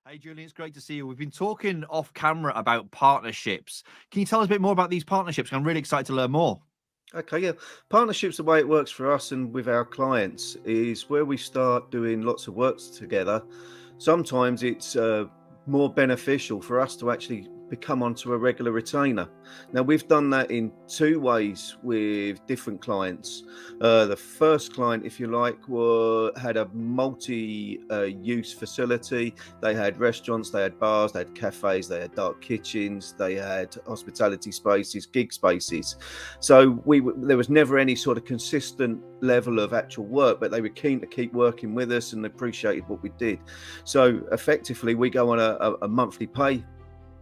Hey, Julian, it's great to see you. We've been talking off camera about partnerships. Can you tell us a bit more about these partnerships? I'm really excited to learn more. Okay, yeah. Partnerships, the way it works for us and with our clients is where we start doing lots of works together. Sometimes it's more beneficial for us to actually become onto a regular retainer. Now, we've done that in two ways with different clients. The first client, if you like, had a multi-use facility. They had restaurants, they had bars, they had cafes, they had dark kitchens, they had hospitality spaces, gig spaces. So there was never any sort of consistent level of actual work, but they were keen to keep working with us and appreciated what we did. So effectively, we go on a monthly pay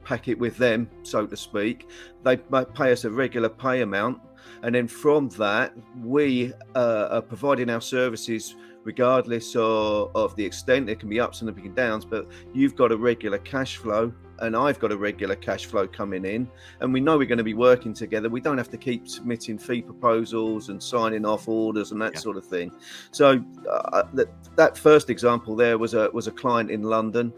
packet with them, so to speak. They pay us a regular pay amount, and then from that, we are providing our services regardless of the extent. There can be ups and downs, but you've got a regular cash flow and I've got a regular cash flow coming in, and we know we're going to be working together. We don't have to keep submitting fee proposals and signing off orders and that sort of thing. So that first example there was a client in London.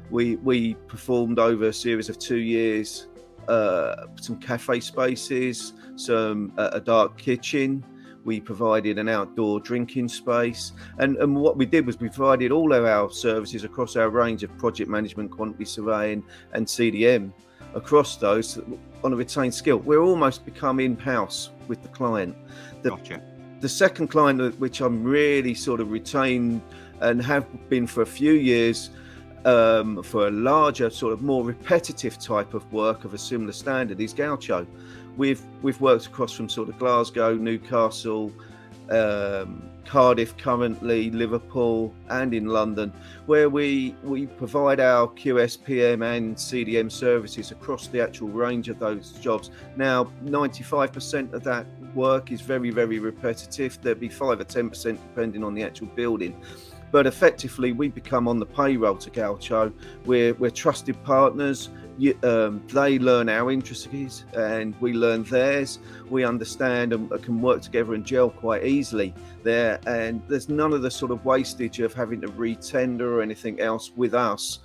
We performed over a series of 2 years some cafe spaces, a dark kitchen. We provided an outdoor drinking space, and what we did was we provided all of our services across our range of project management, quantity surveying, and CDM across those on a retained skill. We're almost become in-house with the client. Gotcha. The second client, which I'm really sort of retained and have been for a few years, for a larger, sort of more repetitive type of work of a similar standard, is Gaucho. We've worked across from sort of Glasgow, Newcastle, Cardiff currently, Liverpool, and in London, where we provide our QS, PM, and CDM services across the actual range of those jobs. Now, 95% of that work is very, very repetitive. There'd be 5 or 10% depending on the actual building. But effectively, we become on the payroll to Gaucho. We're trusted partners. They learn our intricacies and we learn theirs. We understand and can work together and gel quite easily there. And there's none of the sort of wastage of having to re-tender or anything else with us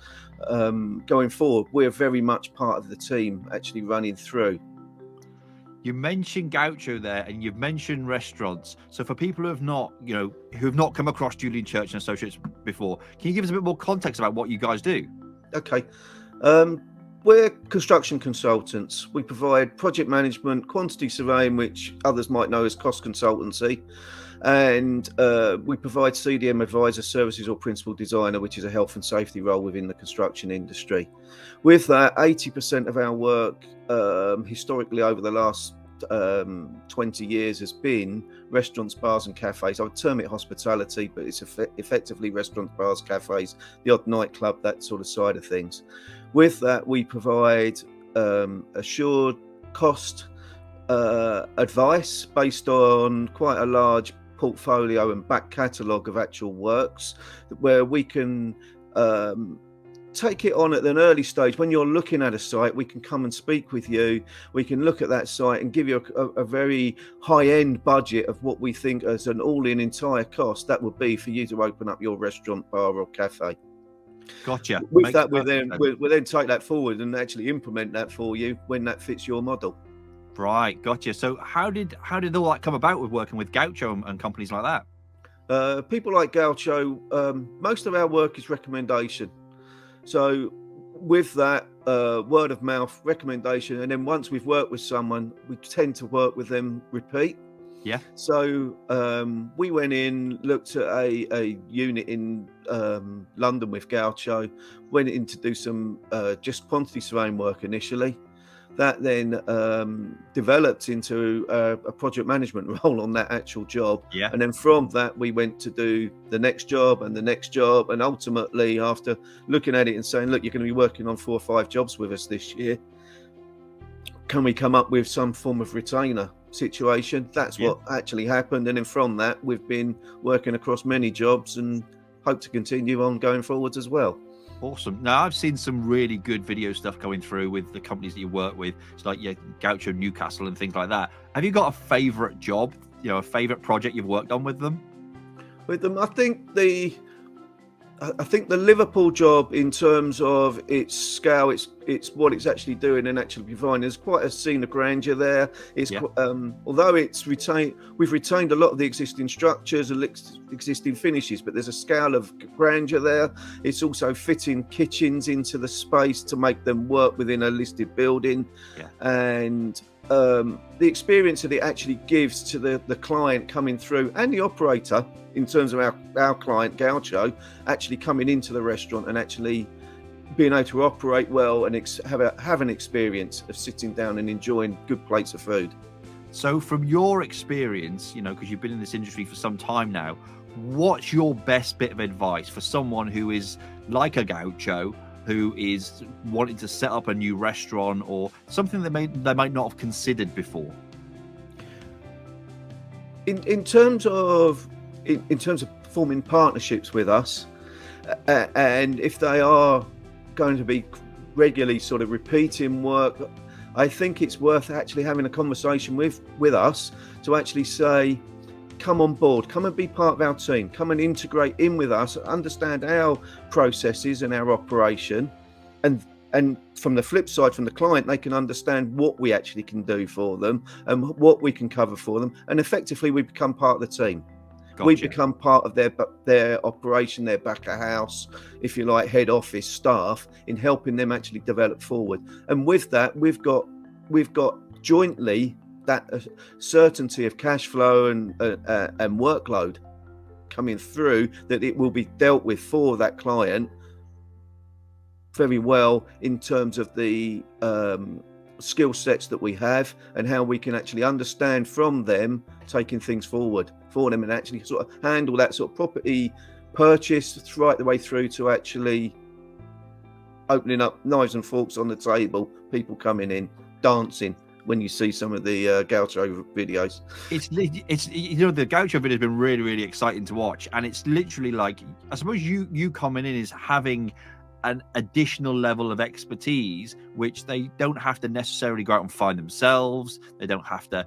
going forward. We're very much part of the team actually running through. You mentioned Gaucho there, and you've mentioned restaurants. So for people who have not, who have not come across Julian Church and Associates before, can you give us a bit more context about what you guys do? Okay. We're construction consultants. We provide project management, quantity surveying, which others might know as cost consultancy, and we provide CDM advisor services or principal designer, which is a health and safety role within the construction industry. With that, 80% of our work historically over the last 20 years has been restaurants, bars and cafes. I would term it hospitality, but it's effectively restaurants, bars, cafes, the odd nightclub, that sort of side of things. With that, we provide assured cost advice based on quite a large portfolio and back catalogue of actual works, where we can take it on at an early stage. When you're looking at a site, we can come and speak with you. We can look at that site and give you a very high-end budget of what we think as an all-in entire cost that would be for you to open up your restaurant, bar or cafe. Gotcha. With that, we'll then take that forward and actually implement that for you when that fits your model. Right, gotcha. So how did all that come about with working with Gaucho and companies like that? People like Gaucho, most of our work is recommendation. So with that, word of mouth recommendation, and then once we've worked with someone, we tend to work with them repeat. Yeah. So we went in, looked at a unit in London with Gaucho, went in to do some just quantity surveying work initially. That then developed into a project management role on that actual job. Yeah. And then from that, we went to do the next job and the next job. And ultimately, after looking at it and saying, look, you're going to be working on 4 or 5 jobs with us this year, can we come up with some form of retainer situation? That's what actually happened. And then from that, we've been working across many jobs and hope to continue on going forwards as well. Awesome. Now, I've seen some really good video stuff going through with the companies that you work with. It's like Gaucho, Newcastle and things like that. Have you got a favourite job, a favourite project you've worked on with them? With them, I think the I think the Liverpool job, in terms of its scale, it's what it's actually doing and actually providing. There's quite a scene of grandeur there. It's Yeah. although we've retained a lot of the existing structures and existing finishes, but there's a scale of grandeur there. It's also fitting kitchens into the space to make them work within a listed building, Yeah. and the experience that it actually gives to the client coming through and the operator, in terms of our client Gaucho actually coming into the restaurant and actually being able to operate well and have an experience of sitting down and enjoying good plates of food. So from your experience, because you've been in this industry for some time now, what's your best bit of advice for someone who is like a Gaucho, who is wanting to set up a new restaurant or something that they might not have considered before? In terms of forming partnerships with us, and if they are going to be regularly sort of repeating work, I think it's worth actually having a conversation with us to actually say, come on board, come and be part of our team, come and integrate in with us, understand our processes and our operation, and from the flip side, from the client, they can understand what we actually can do for them and what we can cover for them, and effectively we become part of the team. Gotcha. We become part of their operation, their back of house, if you like, head office staff, in helping them actually develop forward. And with that, we've got jointly that certainty of cash flow and workload coming through, that it will be dealt with for that client very well in terms of the skill sets that we have and how we can actually understand from them taking things forward for them and actually sort of handle that sort of property purchase right the way through to actually opening up knives and forks on the table, people coming in, dancing when you see some of the Gaucho videos. It's the Gaucho video has been really, really exciting to watch, and it's literally like, I suppose you coming in is having an additional level of expertise, which they don't have to necessarily go out and find themselves. They don't have to,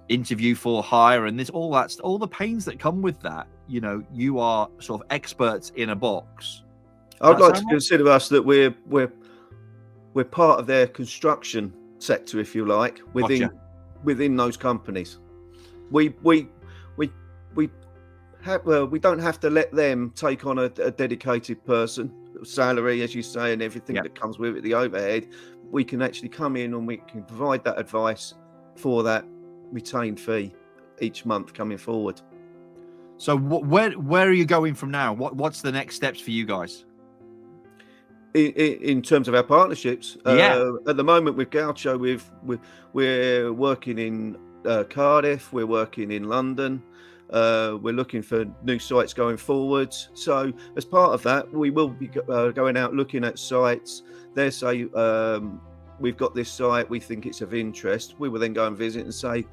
interview for hire, and all the pains that come with that. You are sort of experts in a box. I'd like to consider us that we're part of their construction sector, if you like, within those companies. We don't have to let them take on a dedicated person, salary, as you say, and everything that comes with it, the overhead. We can actually come in and we can provide that advice for that retained fee each month coming forward. So where are you going from now? What's the next steps for you guys? In terms of our partnerships, at the moment with Gaucho, we're working in Cardiff, we're working in London, we're looking for new sites going forwards. So as part of that, we will be going out looking at sites. They say, we've got this site, we think it's of interest. We will then go and visit and say,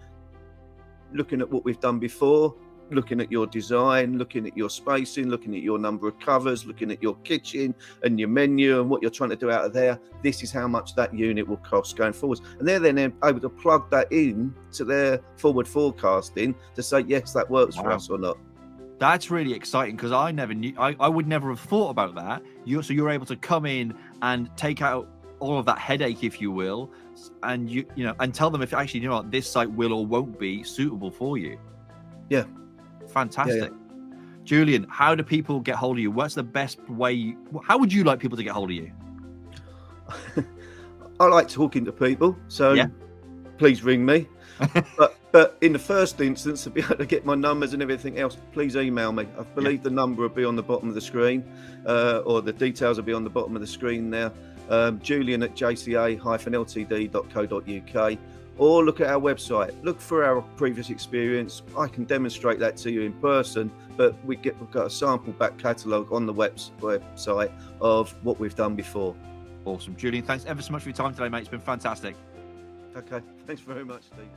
looking at what we've done before, looking at your design, looking at your spacing, looking at your number of covers, looking at your kitchen and your menu and what you're trying to do out of there. This is how much that unit will cost going forwards. And they're then able to plug that in to their forward forecasting to say, yes, that works for us or not. That's really exciting, because I never knew, I would never have thought about that. You're able to come in and take out all of that headache, if you will, and and tell them if actually, what, this site will or won't be suitable for you. Yeah. Fantastic. Yeah. Julian, how do people get hold of you? What's the best way? How would you like people to get hold of you? I like talking to people, so please ring me. but in the first instance, to be able to get my numbers and everything else, please email me. I believe the number will be on the bottom of the screen, or the details will be on the bottom of the screen now. Julian at jca-ltd.co.uk, or look at our website. Look for our previous experience. I can demonstrate that to you in person, but we've got a sample back catalogue on the website of what we've done before. Awesome. Julian, thanks ever so much for your time today, mate. It's been fantastic. Okay, thanks very much, Steve.